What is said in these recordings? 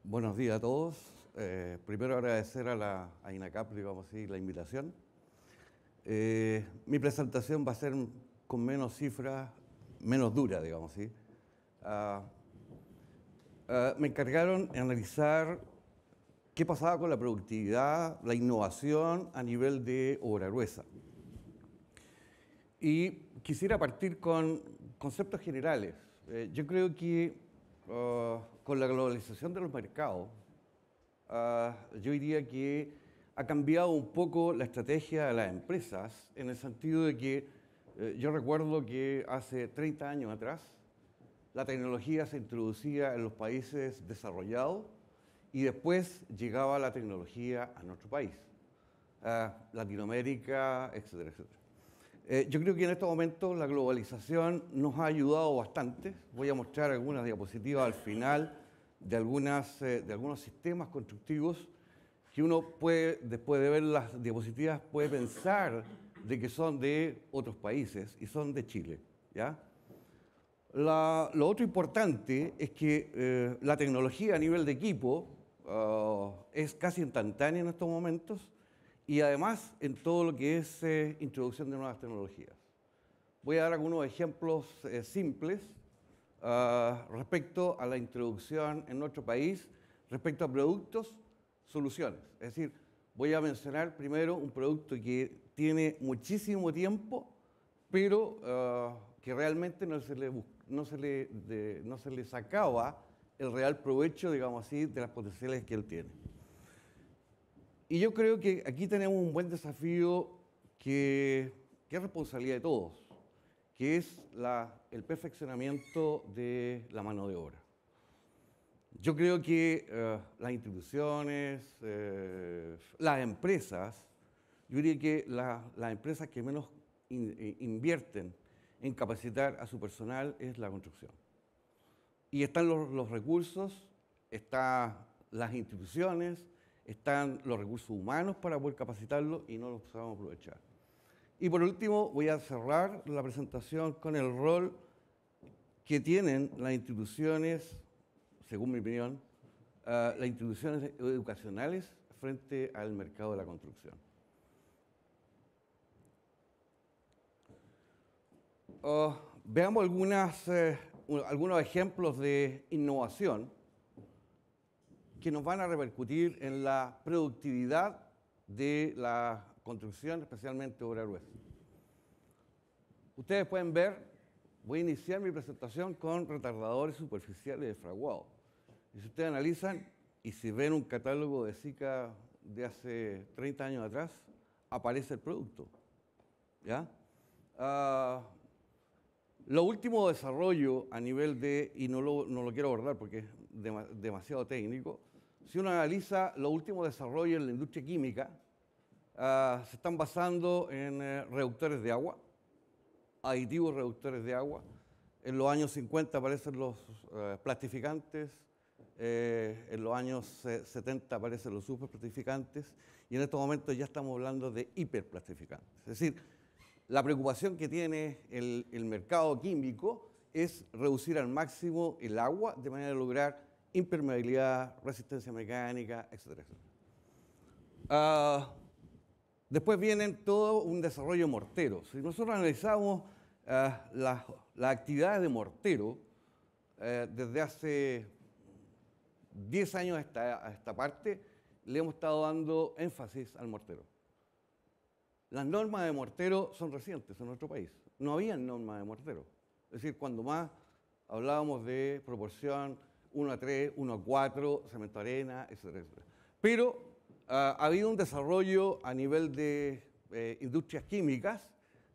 Buenos días a todos. Primero agradecer a INACAP, digamos así, la invitación. Mi presentación va a ser con menos cifras, menos dura, digamos así. Me encargaron de analizar qué pasaba con la productividad, la innovación a nivel de obra gruesa. Y quisiera partir con conceptos generales. Yo creo que con la globalización de los mercados, yo diría que ha cambiado un poco la estrategia de las empresas, en el sentido de que yo recuerdo que hace 30 años atrás la tecnología se introducía en los países desarrollados y después llegaba la tecnología a nuestro país, Latinoamérica, etcétera, etcétera. Yo creo que en estos momentos la globalización nos ha ayudado bastante. Voy a mostrar algunas diapositivas al final de algunos sistemas constructivos que uno puede, después de ver las diapositivas, puede pensar de que son de otros países y son de Chile, ¿ya? Lo otro importante es que la tecnología a nivel de equipo es casi instantánea en estos momentos y además en todo lo que es introducción de nuevas tecnologías. Voy a dar algunos ejemplos simples respecto a la introducción en nuestro país, respecto a productos, soluciones. Es decir, voy a mencionar primero un producto que tiene muchísimo tiempo, pero que realmente no se le sacaba el real provecho, digamos así, de las potencialidades que él tiene. Y yo creo que aquí tenemos un buen desafío que es responsabilidad de todos, que es el perfeccionamiento de la mano de obra. Yo creo que las instituciones, las empresas, yo diría que las empresas que menos invierten en capacitar a su personal es la construcción. Y están los recursos, están las instituciones, están los recursos humanos para poder capacitarlos y no los sabemos aprovechar. Y por último, voy a cerrar la presentación con el rol que tienen las instituciones, según mi opinión, las instituciones educacionales frente al mercado de la construcción. Veamos algunos ejemplos de innovación que nos van a repercutir en la productividad de la construcción, especialmente obra gruesa. Ustedes pueden ver, voy a iniciar mi presentación con retardadores superficiales de fraguado. Y si ustedes analizan, y si ven un catálogo de SICA de hace 30 años atrás, aparece el producto, ¿ya? Lo último desarrollo a nivel de, y no lo quiero abordar porque es demasiado técnico, si uno analiza los últimos desarrollos en la industria química, se están basando en reductores de agua, aditivos reductores de agua. En los años 50 aparecen los plastificantes, en los años 70 aparecen los superplastificantes y en estos momentos ya estamos hablando de hiperplastificantes. Es decir, la preocupación que tiene el mercado químico es reducir al máximo el agua de manera de lograr impermeabilidad, resistencia mecánica, etcétera, etcétera. Después vienen todo un desarrollo de morteros. Si nosotros analizamos las actividades de mortero desde hace 10 años a esta parte, le hemos estado dando énfasis al mortero. Las normas de mortero son recientes en nuestro país. No había normas de mortero. Es decir, cuando más hablábamos de proporción 1:3, 1:4, cemento arena, etcétera, etcétera. Pero ha habido un desarrollo a nivel de industrias químicas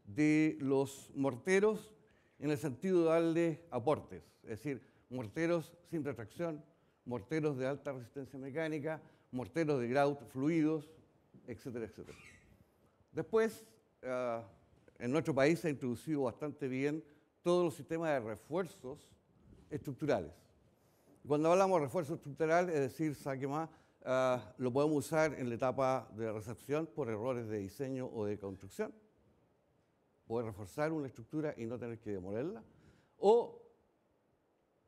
de los morteros en el sentido de darle aportes. Es decir, morteros sin retracción, morteros de alta resistencia mecánica, morteros de grout fluidos, etcétera, etcétera. Después, en nuestro país se ha introducido bastante bien todos los sistemas de refuerzos estructurales. Cuando hablamos de refuerzo estructural, es decir, saque más, lo podemos usar en la etapa de recepción por errores de diseño o de construcción, poder reforzar una estructura y no tener que demolerla, o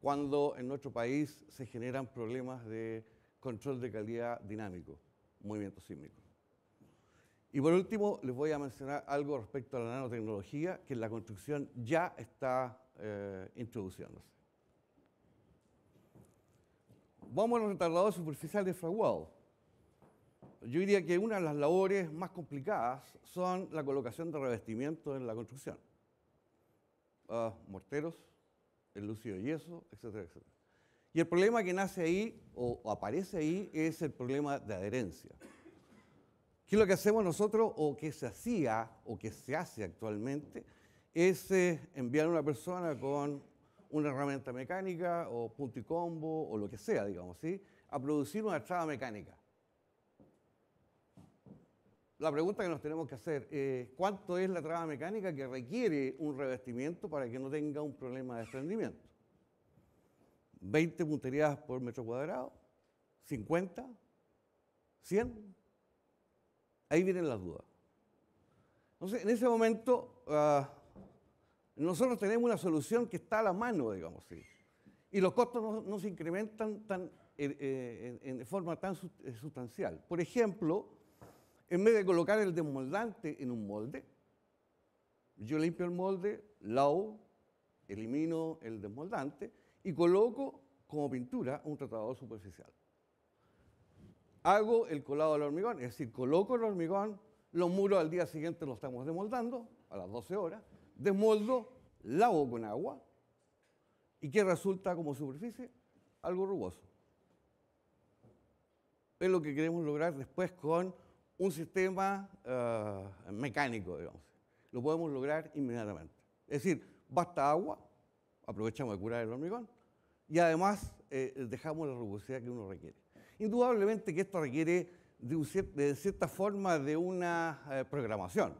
cuando en nuestro país se generan problemas de control de calidad dinámico, movimiento sísmico. Y por último, les voy a mencionar algo respecto a la nanotecnología, que en la construcción ya está introduciéndose. Vamos a los retardadores superficiales fraguados. Yo diría que una de las labores más complicadas son la colocación de revestimiento en la construcción. Morteros, el lúcido de yeso, etcétera, etcétera. Y el problema que nace ahí, o aparece ahí, es el problema de adherencia. ¿Qué es lo que hacemos nosotros, o que se hacía, o que se hace actualmente? Es enviar a una persona con una herramienta mecánica, o punto y combo, o lo que sea, digamos, ¿sí?, a producir una traba mecánica. La pregunta que nos tenemos que hacer es, ¿cuánto es la traba mecánica que requiere un revestimiento para que no tenga un problema de desprendimiento? ¿20 punterías por metro cuadrado? ¿50? ¿100? Ahí vienen las dudas. Entonces, en ese momento, nosotros tenemos una solución que está a la mano, digamos así. Y los costos no se incrementan en forma tan sustancial. Por ejemplo, en vez de colocar el desmoldante en un molde, yo limpio el molde, lavo, elimino el desmoldante y coloco como pintura un tratador superficial. Hago el colado del hormigón, es decir, coloco el hormigón, los muros al día siguiente los estamos desmoldando, a las 12 horas, desmoldo, lavo con agua, ¿y qué resulta como superficie? Algo rugoso. Es lo que queremos lograr después con un sistema mecánico, digamos. Lo podemos lograr inmediatamente. Es decir, basta agua, aprovechamos de curar el hormigón, y además dejamos la rugosidad que uno requiere. Indudablemente que esto requiere de cierta forma de una programación.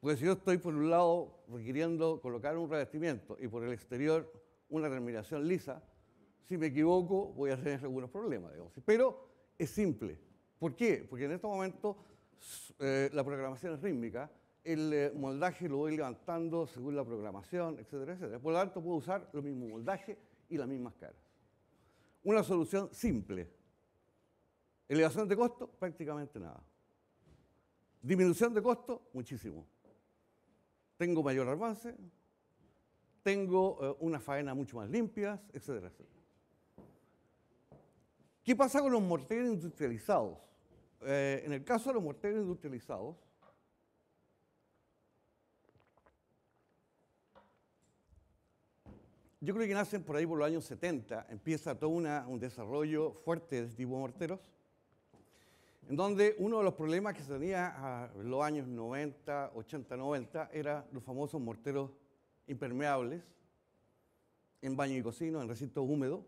Porque si yo estoy por un lado requiriendo colocar un revestimiento y por el exterior una terminación lisa, si me equivoco voy a tener algunos problemas, digamos. Pero es simple. ¿Por qué? Porque en este momento la programación es rítmica, el moldaje lo voy levantando según la programación, etcétera, etcétera. Por lo tanto, puedo usar el mismo moldaje y las mismas caras. Una solución simple. Elevación de costo, prácticamente nada. Disminución de costo, muchísimo. Tengo mayor avance, tengo unas faenas mucho más limpias, etcétera, etcétera. ¿Qué pasa con los morteros industrializados? En el caso de los morteros industrializados, yo creo que nacen por ahí por los años 70, empieza todo un desarrollo fuerte de este tipo de morteros, en donde uno de los problemas que se tenía en los años 90, 80, 90, eran los famosos morteros impermeables en baños y cocinas, en recintos húmedos.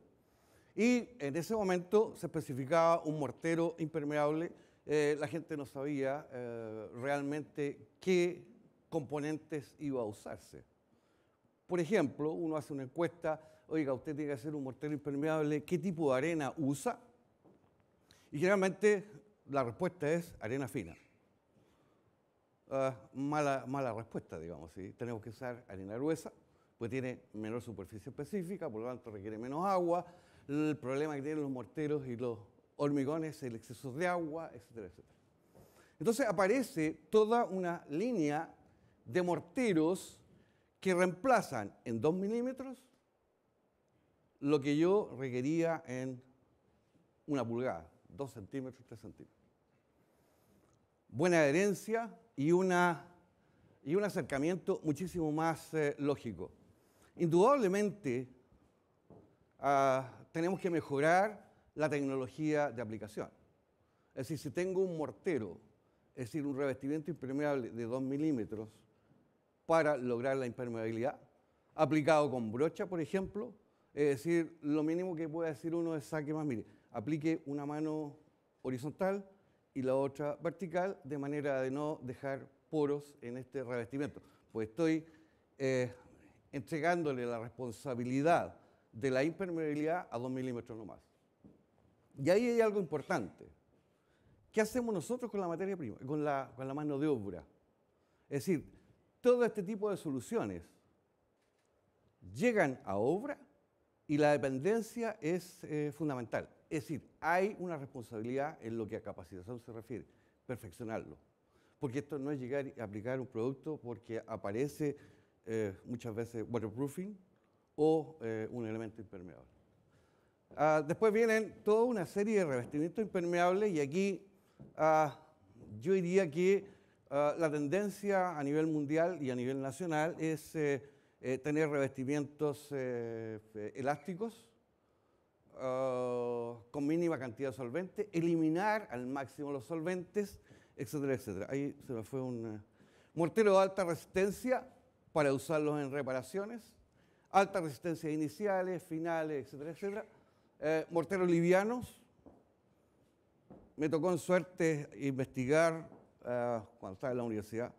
Y en ese momento se especificaba un mortero impermeable. La gente no sabía realmente qué componentes iba a usarse. Por ejemplo, uno hace una encuesta, oiga, usted tiene que hacer un mortero impermeable, ¿qué tipo de arena usa? Y generalmente la respuesta es arena fina. Mala respuesta, digamos, ¿sí? Tenemos que usar arena gruesa, pues tiene menor superficie específica, por lo tanto requiere menos agua. El problema que tienen los morteros y los hormigones es el exceso de agua, etcétera, etcétera. Entonces aparece toda una línea de morteros que reemplazan en 2 milímetros lo que yo requería en 1 pulgada, 2 centímetros, 3 centímetros. Buena adherencia y un acercamiento muchísimo más lógico. Indudablemente tenemos que mejorar la tecnología de aplicación. Es decir, si tengo un mortero, es decir, un revestimiento impermeable de 2 milímetros para lograr la impermeabilidad, aplicado con brocha, por ejemplo, es decir, lo mínimo que puede decir uno es saque más, mire, aplique una mano horizontal y la otra vertical, de manera de no dejar poros en este revestimiento. Pues estoy entregándole la responsabilidad de la impermeabilidad a 2 milímetros nomás. Y ahí hay algo importante. ¿Qué hacemos nosotros con la materia prima, con la mano de obra? Es decir, todo este tipo de soluciones llegan a obra Y la dependencia es fundamental. Es decir, hay una responsabilidad en lo que a capacitación se refiere, perfeccionarlo. Porque esto no es llegar y aplicar un producto porque aparece muchas veces waterproofing o un elemento impermeable. Después vienen toda una serie de revestimientos impermeables y aquí yo diría que la tendencia a nivel mundial y a nivel nacional es tener revestimientos elásticos con mínima cantidad de solventes, eliminar al máximo los solventes, etcétera, etcétera. Ahí se me fue un mortero de alta resistencia para usarlos en reparaciones, alta resistencia iniciales, finales, etcétera, etcétera. Morteros livianos. Me tocó en suerte investigar, cuando estaba en la universidad,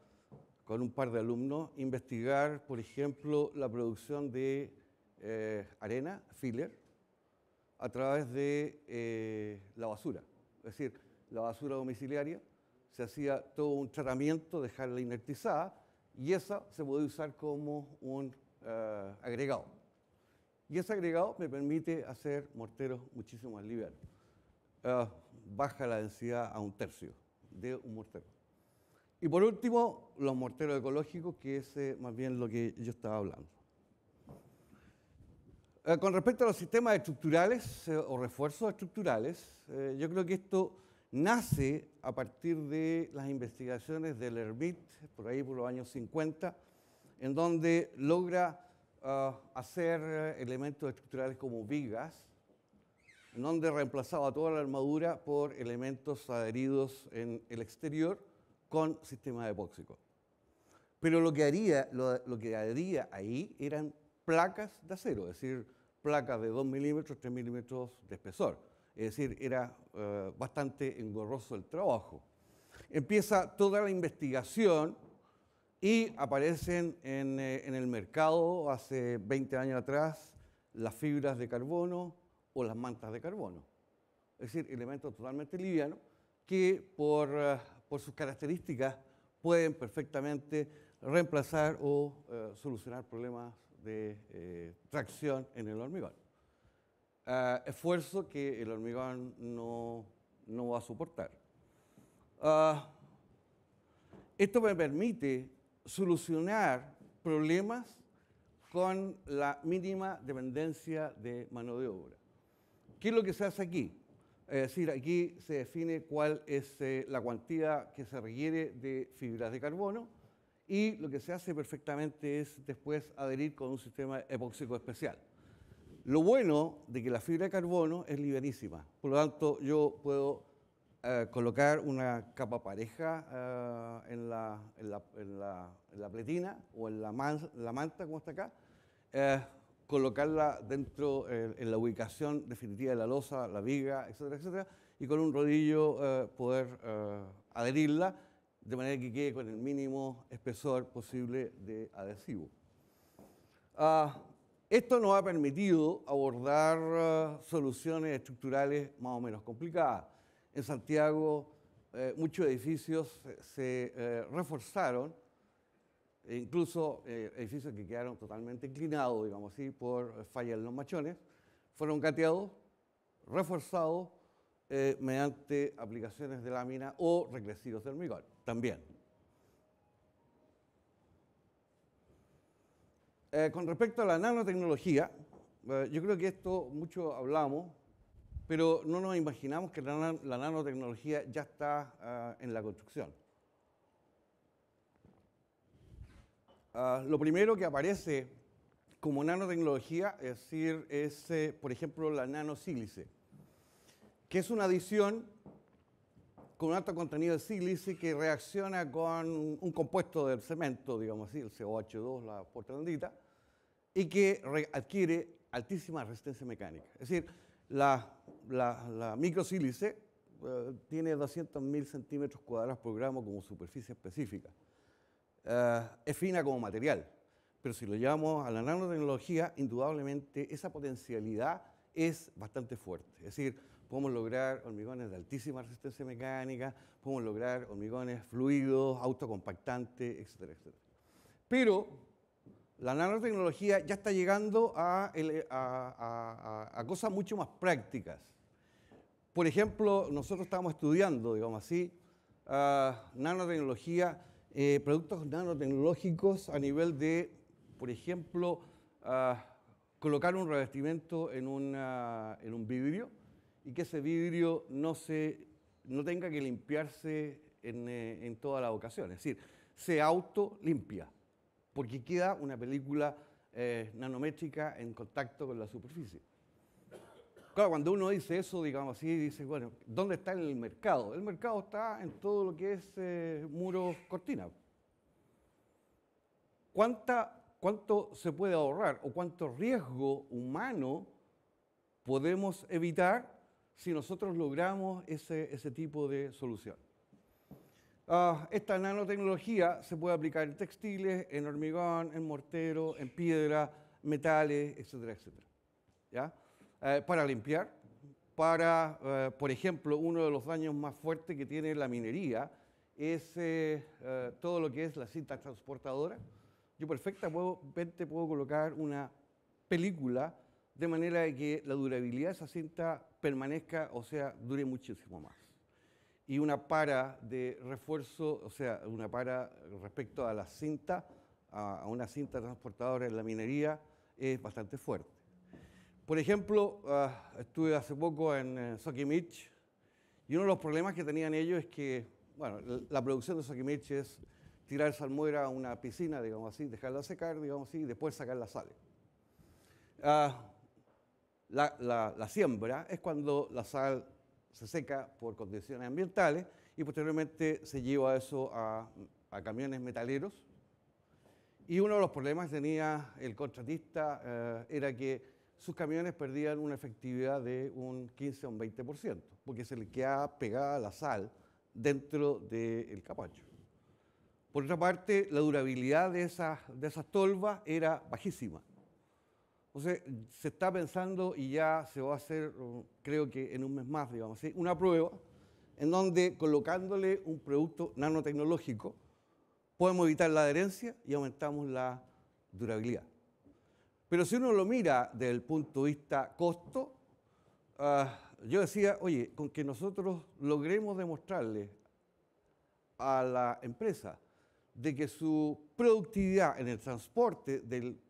con un par de alumnos, investigar, por ejemplo, la producción de arena, filler, a través de la basura. Es decir, la basura domiciliaria, se hacía todo un tratamiento, dejarla inertizada, y esa se puede usar como un agregado. Y ese agregado me permite hacer morteros muchísimo más livianos. Baja la densidad a 1/3 de un mortero. Y por último, los morteros ecológicos, que es más bien lo que yo estaba hablando. Con respecto a los sistemas estructurales o refuerzos estructurales, yo creo que esto nace a partir de las investigaciones del Hermit, por ahí por los años 50, en donde logra hacer elementos estructurales como vigas, en donde reemplazaba toda la armadura por elementos adheridos en el exterior con sistemas epóxicos. Pero lo que adhería ahí eran placas de acero, es decir, placas de 2 milímetros, 3 milímetros de espesor. Es decir, era bastante engorroso el trabajo. Empieza toda la investigación y aparecen en el mercado hace 20 años atrás las fibras de carbono o las mantas de carbono. Es decir, elementos totalmente livianos que por sus características pueden perfectamente reemplazar o solucionar problemas de tracción en el hormigón. Esfuerzo que el hormigón no va a soportar. Esto me permite solucionar problemas con la mínima dependencia de mano de obra. ¿Qué es lo que se hace aquí? Es decir, aquí se define cuál es la cuantía que se requiere de fibras de carbono y lo que se hace perfectamente es después adherir con un sistema epóxico especial. Lo bueno de que la fibra de carbono es livianísima, por lo tanto yo puedo colocar una capa pareja en la pletina o en la manta, como está acá, colocarla dentro en la ubicación definitiva de la losa, la viga, etcétera, etcétera, y con un rodillo poder adherirla de manera que quede con el mínimo espesor posible de adhesivo. Esto nos ha permitido abordar soluciones estructurales más o menos complicadas. En Santiago, muchos edificios se reforzaron, incluso edificios que quedaron totalmente inclinados, digamos así, por fallas en los machones, fueron gateados, reforzados mediante aplicaciones de lámina o regresivos de hormigón, también. Con respecto a la nanotecnología, yo creo que esto mucho hablamos, pero no nos imaginamos que la nanotecnología ya está en la construcción. Lo primero que aparece como nanotecnología es por ejemplo, la nanosílice, que es una adición con un alto contenido de sílice que reacciona con un compuesto del cemento, digamos así, el COH2, la portlandita, y que adquiere altísima resistencia mecánica. Es decir, la microsílice tiene 200.000 centímetros cuadrados por gramo como superficie específica. Es fina como material, pero si lo llevamos a la nanotecnología, indudablemente esa potencialidad es bastante fuerte. Es decir, podemos lograr hormigones de altísima resistencia mecánica, podemos lograr hormigones fluidos, autocompactantes, etcétera, etcétera. Pero La nanotecnología ya está llegando a cosas mucho más prácticas. Por ejemplo, nosotros estamos estudiando, digamos así, nanotecnología, productos nanotecnológicos a nivel de, por ejemplo, colocar un revestimiento en un vidrio y que ese vidrio no tenga que limpiarse en todas las ocasiones. Es decir, se autolimpia, porque queda una película nanométrica en contacto con la superficie. Claro, cuando uno dice eso, digamos así, dice, bueno, ¿dónde está el mercado? El mercado está en todo lo que es muros cortina. ¿Cuánto se puede ahorrar o cuánto riesgo humano podemos evitar si nosotros logramos ese tipo de solución? Esta nanotecnología se puede aplicar en textiles, en hormigón, en mortero, en piedra, metales, etcétera, etcétera. ¿Ya? Para limpiar, por ejemplo, uno de los daños más fuertes que tiene la minería es todo lo que es la cinta transportadora. Yo perfectamente puedo colocar una película de manera de que la durabilidad de esa cinta permanezca, o sea, dure muchísimo más. Y una para de refuerzo, o sea, una para respecto a la cinta, a una cinta transportadora en la minería, es bastante fuerte. Por ejemplo, estuve hace poco en Soquimich y uno de los problemas que tenían ellos es que, bueno, la producción de Soquimich es tirar salmuera a una piscina, digamos así, dejarla secar, digamos así, y después sacar la sal. La siembra es cuando la sal se seca por condiciones ambientales y posteriormente se lleva eso a camiones metaleros. Y uno de los problemas que tenía el contratista era que sus camiones perdían una efectividad de un 15 o un 20%, porque se le quedaba pegada la sal dentro del capacho. Por otra parte, la durabilidad de esas tolvas era bajísima. Entonces, se está pensando y ya se va a hacer, creo que en un mes más, digamos así, una prueba en donde colocándole un producto nanotecnológico podemos evitar la adherencia y aumentamos la durabilidad. Pero si uno lo mira desde el punto de vista costo, yo decía, oye, con que nosotros logremos demostrarle a la empresa de que su productividad en el transporte del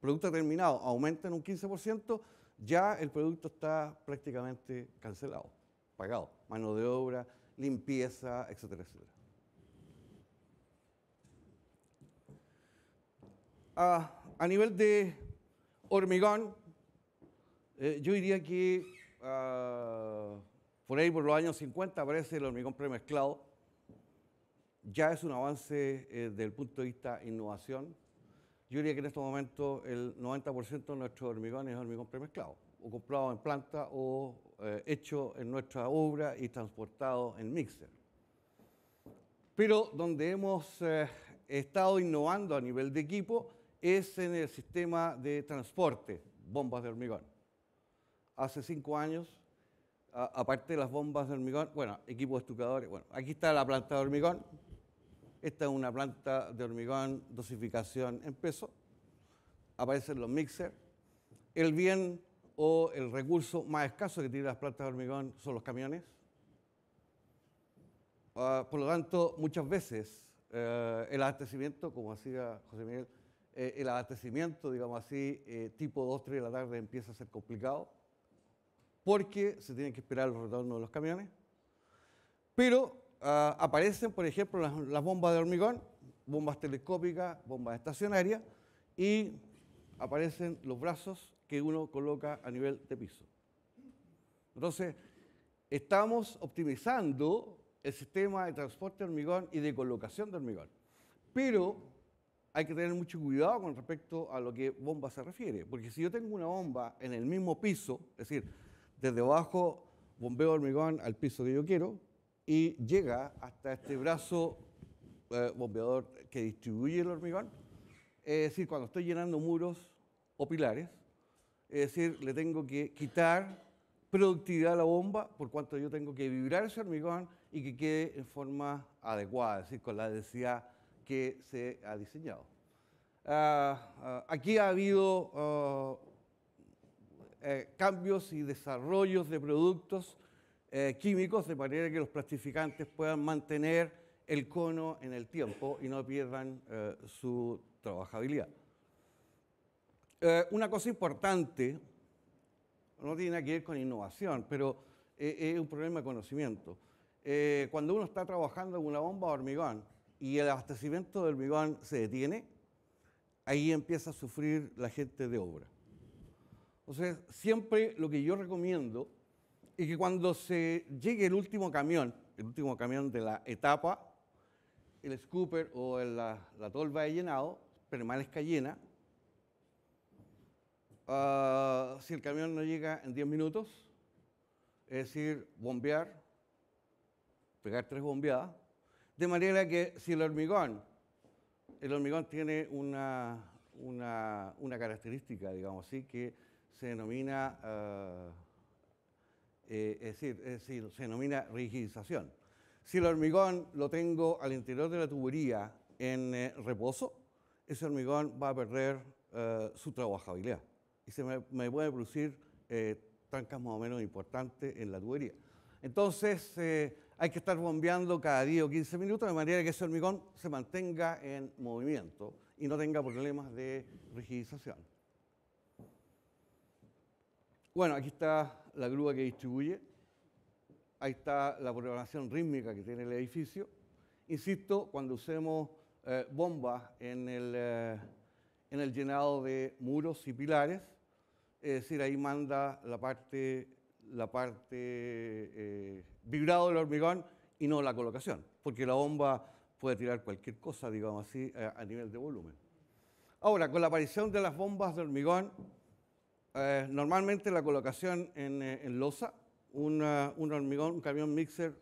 producto terminado aumenta en un 15%, ya el producto está prácticamente cancelado, pagado. Mano de obra, limpieza, etcétera, etcétera. A nivel de hormigón, yo diría que por ahí por los años 50 aparece el hormigón premezclado. Ya es un avance desde el punto de vista innovación. Yo diría que en estos momentos el 90% de nuestro hormigón es hormigón premezclado, o comprado en planta o hecho en nuestra obra y transportado en mixer. Pero donde hemos estado innovando a nivel de equipo es en el sistema de transporte, bombas de hormigón. Hace 5 años, aparte de las bombas de hormigón, bueno, equipos estucadores, bueno, aquí está la planta de hormigón. Esta es una planta de hormigón dosificación en peso. Aparecen los mixers. El bien o el recurso más escaso que tienen las plantas de hormigón son los camiones. Por lo tanto, muchas veces el abastecimiento, como hacía José Miguel, el abastecimiento, digamos así, tipo 2, 3 de la tarde empieza a ser complicado porque se tienen que esperar el retorno de los camiones. Pero aparecen, por ejemplo, las bombas de hormigón, bombas telescópicas, bombas estacionarias, y aparecen los brazos que uno coloca a nivel de piso. Entonces, estamos optimizando el sistema de transporte de hormigón y de colocación de hormigón. Pero hay que tener mucho cuidado con respecto a lo que bomba se refiere, porque si yo tengo una bomba en el mismo piso, es decir, desde abajo bombeo hormigón al piso que yo quiero, y llega hasta este brazo bombeador que distribuye el hormigón. Es decir, cuando estoy llenando muros o pilares, es decir, le tengo que quitar productividad a la bomba por cuanto yo tengo que vibrar ese hormigón y que quede en forma adecuada, es decir, con la densidad que se ha diseñado. Aquí ha habido cambios y desarrollos de productos químicos de manera que los plastificantes puedan mantener el cono en el tiempo y no pierdan su trabajabilidad. Una cosa importante, no tiene nada que ver con innovación, pero es un problema de conocimiento. Cuando uno está trabajando en una bomba de hormigón y el abastecimiento de hormigón se detiene, ahí empieza a sufrir la gente de obra. Entonces, siempre lo que yo recomiendo es que cuando se llegue el último camión de la etapa, el scooper o la tolva de llenado permanezca llena. Si el camión no llega en 10 minutos, es decir, bombear, pegar 3 bombeadas, de manera que si el hormigón tiene una característica, digamos así, que se denomina, se denomina rigidización. Si el hormigón lo tengo al interior de la tubería en reposo, ese hormigón va a perder su trabajabilidad y me puede producir trancas más o menos importantes en la tubería. Entonces, hay que estar bombeando cada 10 o 15 minutos de manera que ese hormigón se mantenga en movimiento y no tenga problemas de rigidización. Bueno, aquí está la grúa que distribuye. Ahí está la programación rítmica que tiene el edificio. Insisto, cuando usemos bombas en el llenado de muros y pilares, es decir, ahí manda la parte vibrado del hormigón y no la colocación, porque la bomba puede tirar cualquier cosa, digamos así, a nivel de volumen. Ahora, con la aparición de las bombas de hormigón, normalmente la colocación en losa, un hormigón, un camión mixer,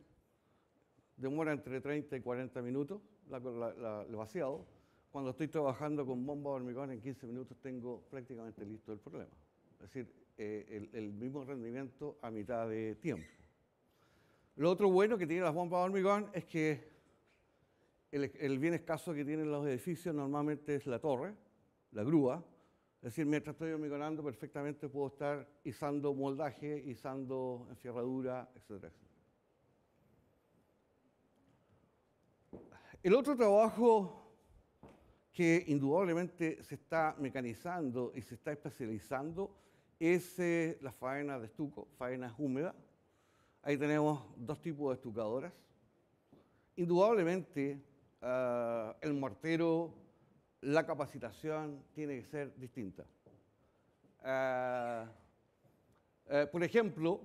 demora entre 30 y 40 minutos el vaciado. Cuando estoy trabajando con bomba de hormigón, en 15 minutos tengo prácticamente listo el problema. Es decir, el mismo rendimiento a mitad de tiempo. Lo otro bueno que tienen las bombas de hormigón es que el bien escaso que tienen los edificios normalmente es la torre, la grúa. Es decir, mientras estoy hormigonando, perfectamente puedo estar izando moldaje, izando enferradura, etcétera, etcétera. El otro trabajo que indudablemente se está mecanizando y se está especializando es la faena de estuco, faenas húmedas. Ahí tenemos 2 tipos de estucadoras. Indudablemente, el mortero, la capacitación tiene que ser distinta. Por ejemplo,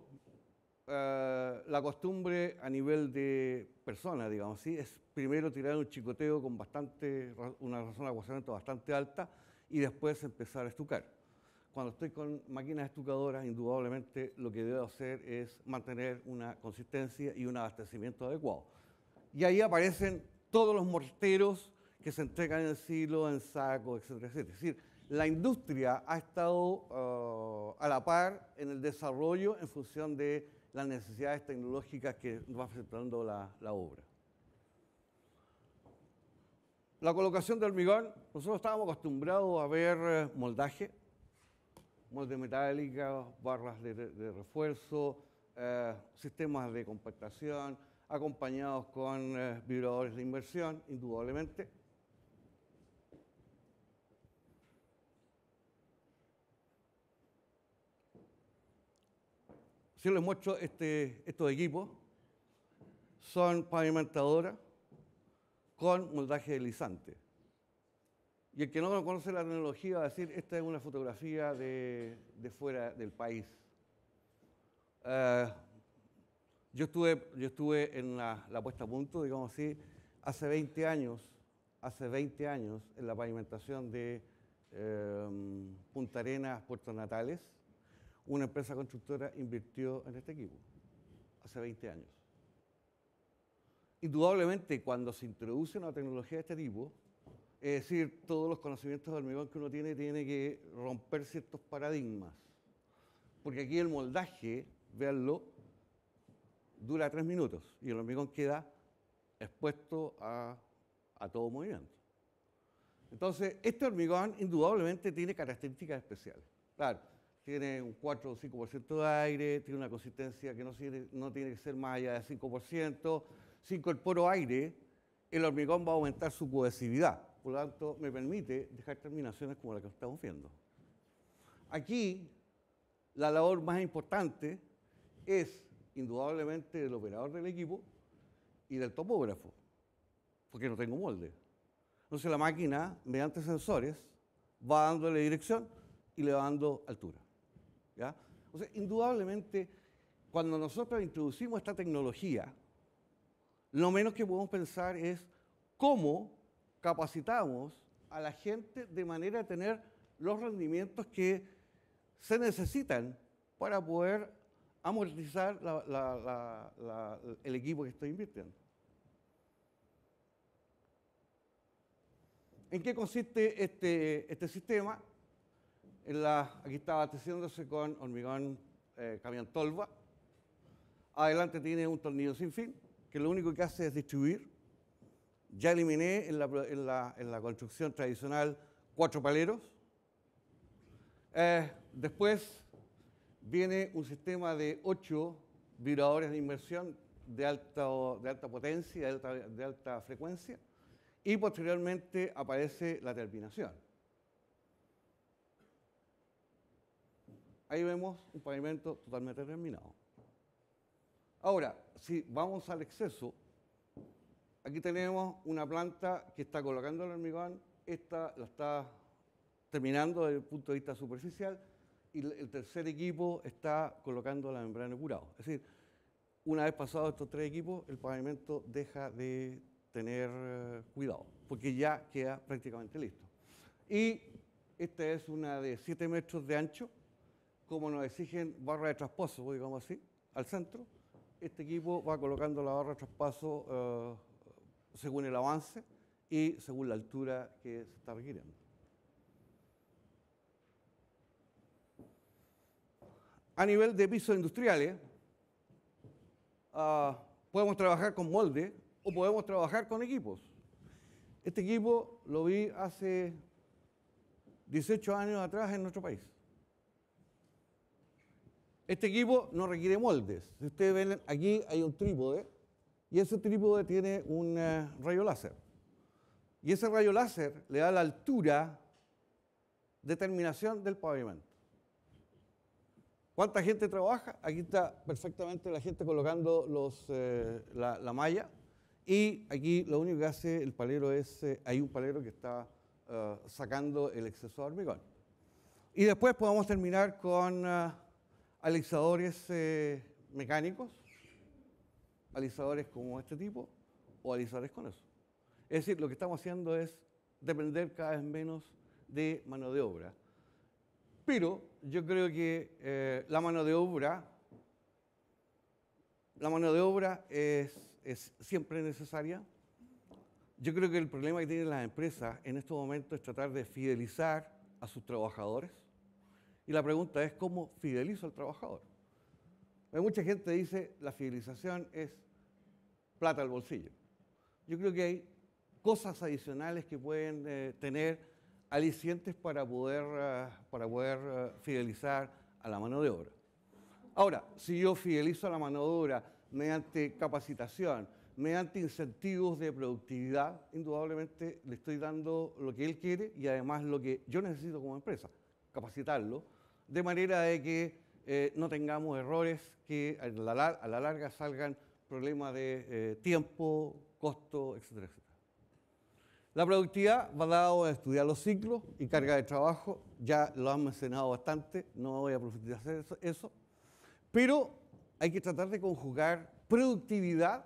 la costumbre a nivel de persona, digamos así, es primero tirar un chicoteo con una razón de aguasamiento bastante alta y después empezar a estucar. Cuando estoy con máquinas estucadoras, indudablemente lo que debo hacer es mantener una consistencia y un abastecimiento adecuado. Y ahí aparecen todos los morteros que se entregan en silo, en saco, etcétera, etcétera. Es decir, la industria ha estado a la par en el desarrollo en función de las necesidades tecnológicas que va presentando la obra. La colocación de hormigón, nosotros estábamos acostumbrados a ver moldaje, molde metálica, barras de refuerzo, sistemas de compactación, acompañados con vibradores de inmersión, indudablemente. Si les muestro estos equipos, son pavimentadoras con moldaje deslizante. Y el que no conoce la tecnología va a decir, esta es una fotografía de fuera del país. Yo estuve en la puesta a punto, digamos así, hace 20 años en la pavimentación de Punta Arenas, Puerto Natales. Una empresa constructora invirtió en este equipo, hace 20 años. Indudablemente, cuando se introduce una tecnología de este tipo, es decir, todos los conocimientos de hormigón que uno tiene que romper ciertos paradigmas. Porque aquí el moldaje, véanlo, dura 3 minutos y el hormigón queda expuesto a todo movimiento. Entonces, este hormigón indudablemente tiene características especiales. Claro, tiene un 4 o 5% de aire, tiene una consistencia que no tiene que ser más allá de 5%. Si incorporo aire, el hormigón va a aumentar su cohesividad. Por lo tanto, me permite dejar terminaciones como la que estamos viendo. Aquí, la labor más importante es indudablemente del operador del equipo y del topógrafo, porque no tengo molde. Entonces la máquina, mediante sensores, va dándole dirección y le va dando altura. ¿Ya? O sea, indudablemente, cuando nosotros introducimos esta tecnología, lo menos que podemos pensar es cómo capacitamos a la gente de manera de tener los rendimientos que se necesitan para poder amortizar el equipo que estoy invirtiendo. ¿En qué consiste este sistema? Aquí está abasteciéndose con hormigón camión tolva. Adelante tiene un tornillo sin fin, que lo único que hace es distribuir. Ya eliminé en la construcción tradicional 4 paleros. Después viene un sistema de 8 vibradores de inmersión de alta potencia, de alta frecuencia, y posteriormente aparece la terminación. Ahí vemos un pavimento totalmente terminado. Ahora, si vamos al exceso, aquí tenemos una planta que está colocando el hormigón, esta la está terminando desde el punto de vista superficial, y el tercer equipo está colocando la membrana de curado. Es decir, una vez pasados estos 3 equipos, el pavimento deja de tener cuidado, porque ya queda prácticamente listo. Y esta es una de 7 metros de ancho, como nos exigen barra de traspaso, digamos así, al centro. Este equipo va colocando la barra de traspaso según el avance y según la altura que se está requiriendo. A nivel de pisos industriales, podemos trabajar con molde o podemos trabajar con equipos. Este equipo lo vi hace 18 años atrás en nuestro país. Este equipo no requiere moldes. Si ustedes ven, aquí hay un trípode y ese trípode tiene un rayo láser. Y ese rayo láser le da la altura de terminación del pavimento. ¿Cuánta gente trabaja? Aquí está perfectamente la gente colocando la malla. Y aquí lo único que hace el palero es, hay un palero que está sacando el exceso de hormigón. Y después podemos terminar con alisadores mecánicos, alisadores como este tipo, o alisadores con eso. Es decir, lo que estamos haciendo es depender cada vez menos de mano de obra. Pero yo creo que la mano de obra es siempre necesaria. Yo creo que el problema que tienen las empresas en estos momentos es tratar de fidelizar a sus trabajadores. Y la pregunta es, ¿cómo fidelizo al trabajador? Hay mucha gente que dice, la fidelización es plata al bolsillo. Yo creo que hay cosas adicionales que pueden tener alicientes para poder fidelizar a la mano de obra. Ahora, si yo fidelizo a la mano de obra mediante capacitación, mediante incentivos de productividad, indudablemente le estoy dando lo que él quiere y además lo que yo necesito como empresa, capacitarlo, de manera de que no tengamos errores que a la larga salgan problemas de tiempo, costo, etcétera, etcétera. La productividad va dado a estudiar los ciclos y carga de trabajo, ya lo han mencionado bastante, no voy a profundizar eso, pero hay que tratar de conjugar productividad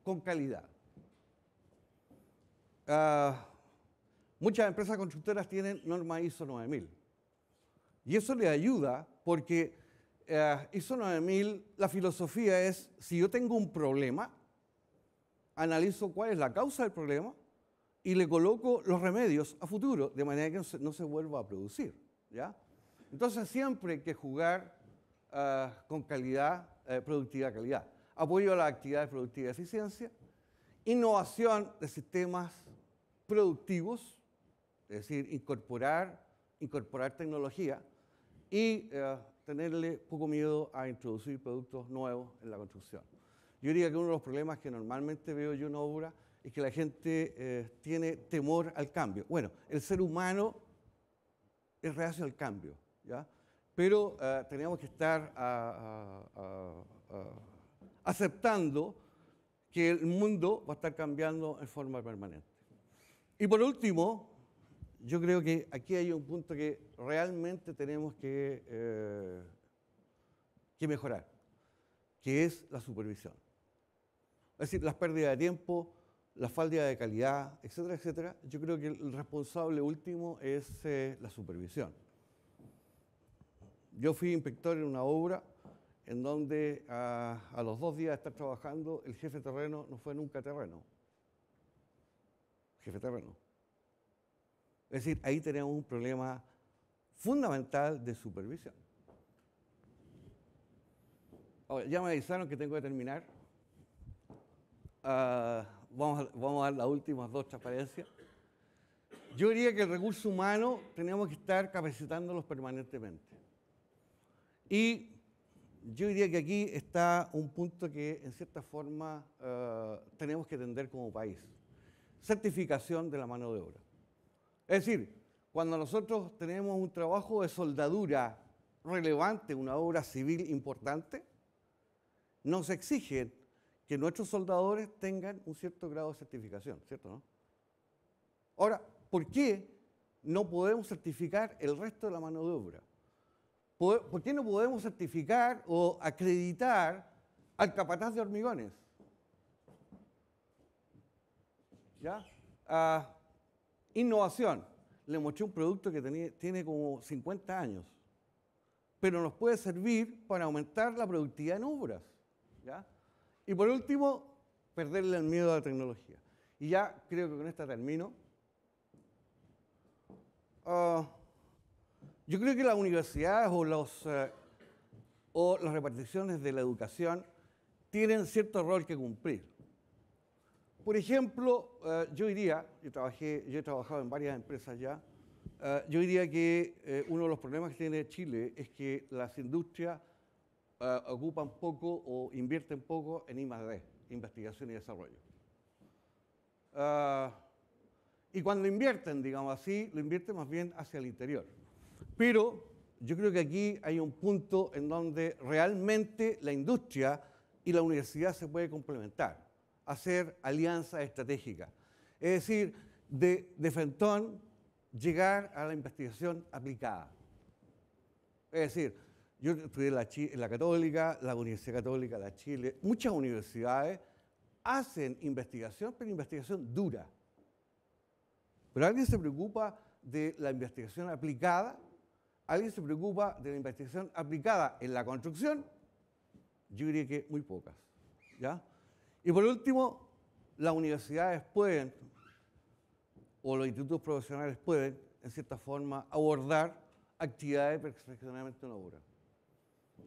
con calidad. Muchas empresas constructoras tienen norma ISO 9000 y eso les ayuda porque ISO 9000, la filosofía es, si yo tengo un problema, analizo cuál es la causa del problema y le coloco los remedios a futuro, de manera que no se vuelva a producir, ¿ya? Entonces siempre hay que jugar con calidad, productividad, calidad. Apoyo a las actividades productivas y eficiencia, innovación de sistemas productivos, es decir, incorporar tecnología y tenerle poco miedo a introducir productos nuevos en la construcción. Yo diría que uno de los problemas que normalmente veo yo en obra es que la gente tiene temor al cambio. Bueno, el ser humano es reacio al cambio, ¿ya? Pero tenemos que estar aceptando que el mundo va a estar cambiando en forma permanente. Y por último, yo creo que aquí hay un punto que realmente tenemos que mejorar, que es la supervisión. Es decir, las pérdidas de tiempo, la falta de calidad, etcétera, etcétera. Yo creo que el responsable último es la supervisión. Yo fui inspector en una obra en donde a los 2 días de estar trabajando, el jefe de terreno no fue nunca a terreno. Jefe de terreno. Es decir, ahí tenemos un problema fundamental de supervisión. Ahora, ya me avisaron que tengo que terminar. Vamos a dar las últimas 2 transparencias. Yo diría que el recurso humano tenemos que estar capacitándolos permanentemente. Y yo diría que aquí está un punto que, en cierta forma, tenemos que atender como país. Certificación de la mano de obra. Es decir, cuando nosotros tenemos un trabajo de soldadura relevante, una obra civil importante, nos exigen que nuestros soldadores tengan un cierto grado de certificación, ¿cierto, no? Ahora, ¿por qué no podemos certificar el resto de la mano de obra? ¿Por qué no podemos certificar o acreditar al capataz de hormigones? ¿Ya? Innovación. Le mostré un producto que tiene como 50 años, pero nos puede servir para aumentar la productividad en obras, ¿ya? Y por último, perderle el miedo a la tecnología. Y ya creo que con esta termino. Yo creo que las universidades o las reparticiones de la educación tienen cierto rol que cumplir. Por ejemplo, yo he trabajado en varias empresas ya, yo diría que uno de los problemas que tiene Chile es que las industrias ocupan poco o invierten poco en I+D, investigación y desarrollo. Y cuando invierten, digamos así, lo invierten más bien hacia el interior. Pero yo creo que aquí hay un punto en donde realmente la industria y la universidad se pueden complementar, hacer alianzas estratégicas. Es decir, de frentón llegar a la investigación aplicada. Es decir, yo estudié en la Católica, la Universidad Católica, la Chile, muchas universidades hacen investigación, pero investigación dura. Pero alguien se preocupa de la investigación aplicada, alguien se preocupa de la investigación aplicada en la construcción, yo diría que muy pocas, ¿ya? Y por último, las universidades pueden, o los institutos profesionales pueden, en cierta forma, abordar actividades de perfeccionamiento en obra.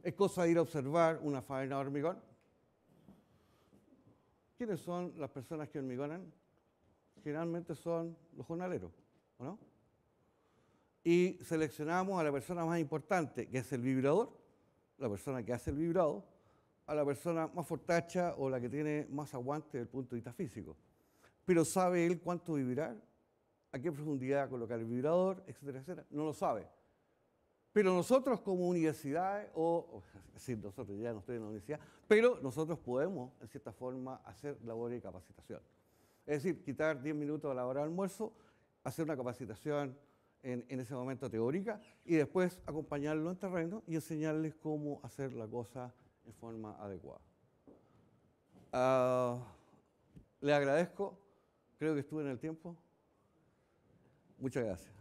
Es cosa de ir a observar una faena de hormigón. ¿Quiénes son las personas que hormigonan? Generalmente son los jornaleros, ¿o no? Y seleccionamos a la persona más importante, que es el vibrador, la persona que hace el vibrado, a la persona más fortacha o la que tiene más aguante desde el punto de vista físico. Pero ¿sabe él cuánto vibrar? ¿A qué profundidad colocar el vibrador? Etcétera, etcétera. No lo sabe. Pero nosotros como universidades, sí, nosotros ya no estoy en la universidad, pero nosotros podemos, en cierta forma, hacer labores de capacitación. Es decir, quitar 10 minutos a la hora de almuerzo, hacer una capacitación en ese momento teórica y después acompañarlo en terreno y enseñarles cómo hacer la cosa en forma adecuada. Les agradezco, creo que estuve en el tiempo. Muchas gracias.